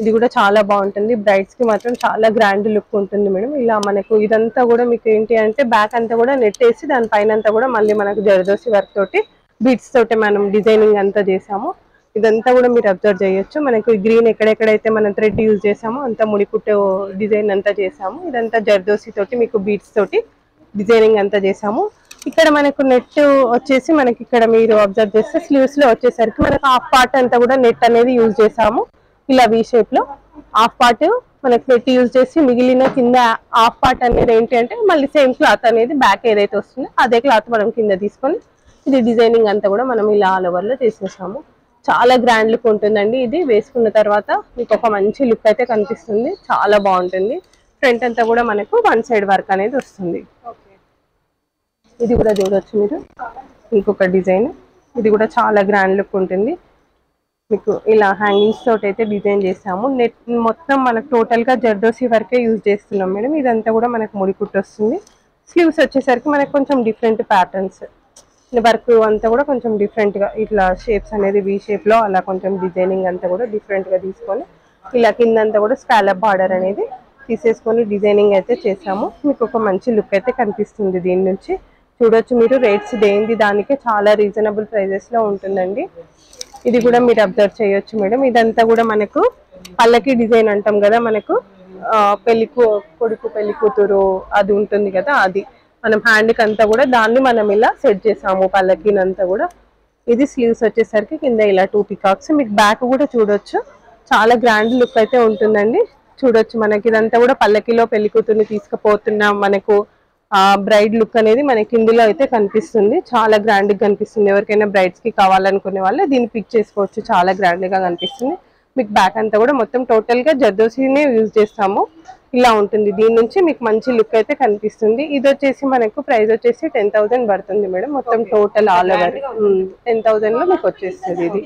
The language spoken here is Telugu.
ఇది కూడా చాలా బాగుంటుంది, బ్రైడ్స్ కి మాత్రం చాలా గ్రాండ్ లుక్ ఉంటుంది మేడం. ఇలా మనకు ఇదంతా కూడా మీకు ఏంటి అంటే బ్యాక్ అంతా కూడా నెట్ వేసి దాని పైన అంతా కూడా మళ్ళీ మనకు జరదోసి వర్క్ తోటి బీట్స్ తోటి మనం డిజైనింగ్ అంతా చేసాము. ఇదంతా కూడా మీరు అబ్జర్వ్ చేయొచ్చు. మనకు గ్రీన్ ఎక్కడెక్కడైతే మనం థ్రెడ్ యూజ్ చేసామో అంతా ముడిపుట్టు డిజైన్ అంతా చేసాము. ఇదంతా జర్దోసి తోటి మీకు బీట్స్ తోటి డిజైనింగ్ అంతా చేసాము. ఇక్కడ మనకు నెట్ వచ్చేసి మనకి ఇక్కడ మీరు అబ్జర్వ్ చేస్తే స్లీవ్స్ లో వచ్చేసరికి మనకు హాఫ్ పార్ట్ అంతా కూడా నెట్ అనేది యూజ్ చేసాము. ఇలా వి షేప్ లో హాఫ్ పార్ట్ మనకి నెట్ యూజ్ చేసి మిగిలిన కింద హాఫ్ పార్ట్ అనేది ఏంటి అంటే మళ్ళీ సేమ్ క్లాత్ అనేది బ్యాక్ ఏదైతే వస్తుందో అదే క్లాత్ మనం కింద తీసుకొని ఇది డిజైనింగ్ అంతా కూడా మనం ఇలా ఆల్ ఓవర్ లో చేసేసాము. చాలా గ్రాండ్ లుక్ ఉంటుందండి. ఇది వేసుకున్న తర్వాత మీకు ఒక మంచి లుక్ అయితే కనిపిస్తుంది, చాలా బాగుంటుంది. ఫ్రంట్ అంతా కూడా మనకు వన్ సైడ్ వర్క్ అనేది వస్తుంది. ఇది కూడా చూడొచ్చు మీరు, ఇంకొక డిజైన్. ఇది కూడా చాలా గ్రాండ్ లుక్ ఉంటుంది. మీకు ఇలా హ్యాంగింగ్స్ తోటి అయితే డిజైన్ చేసాము. నెట్ మొత్తం మనకు టోటల్ గా జర్దోసి వర్కే యూజ్ చేస్తున్నాం మేడం. ఇదంతా కూడా మనకు ముడికుట్టు వస్తుంది. స్లీవ్స్ వచ్చేసరికి మనకు కొంచెం డిఫరెంట్ ప్యాటర్న్స్ వర్క్ అంతా కూడా కొంచెం డిఫరెంట్ గా ఇట్లా షేప్స్ అనేది వి షేప్ లో అలా కొంచెం డిజైనింగ్ అంతా కూడా డిఫరెంట్ గా తీసుకొని ఇలా కిందంతా కూడా స్కాలప్ బార్డర్ అనేది తీసేసుకొని డిజైనింగ్ అయితే చేసాము. మీకు ఒక మంచి లుక్ అయితే కనిపిస్తుంది. దీని నుంచి చూడొచ్చు మీరు. రేట్స్ దేనిది దానికే చాలా రీజనబుల్ ప్రైజెస్ లో ఉంటుందండి. ఇది కూడా మీరు అబ్జర్వ్ చేయొచ్చు మేడం. ఇదంతా కూడా మనకు పల్లకి డిజైన్ అంటాం కదా, మనకు కొడుకు పెళ్లి కూతురు అది ఉంటుంది కదా, అది మనం హ్యాండ్కి అంతా కూడా దాన్ని మనం ఇలా సెట్ చేసాము పల్లకినంతా కూడా. ఇది స్లీవ్స్ వచ్చేసరికి కింద ఇలా 2 పికాక్స్. మీకు బ్యాక్ కూడా చూడొచ్చు, చాలా గ్రాండ్ లుక్ అయితే ఉంటుందండి. చూడొచ్చు మనకి ఇదంతా కూడా పల్లకిలో పెళ్లి కూతుర్ని తీసుకుపోతున్న మనకు బ్రైడ్ లుక్ అనేది మనకి ఇందులో అయితే కనిపిస్తుంది. చాలా గ్రాండ్ గా కనిపిస్తుంది. ఎవరికైనా బ్రైడ్స్ కి కావాలనుకునే వాళ్ళు దీన్ని పిక్ చేసుకోవచ్చు, చాలా గ్రాండ్ గా కనిపిస్తుంది. మీకు బ్యాక్ అంతా కూడా మొత్తం టోటల్ గా జర్దోసీనే యూజ్ చేస్తాము. ఇలా ఉంటుంది. దీని నుంచి మీకు మంచి లుక్ అయితే కనిపిస్తుంది. ఇది వచ్చేసి మనకు ప్రైస్ వచ్చేసి 10,000 పడుతుంది మేడం. మొత్తం టోటల్ ఆల్ ఓవర్ 10,000 లో మీకు వచ్చేస్తుంది ఇది.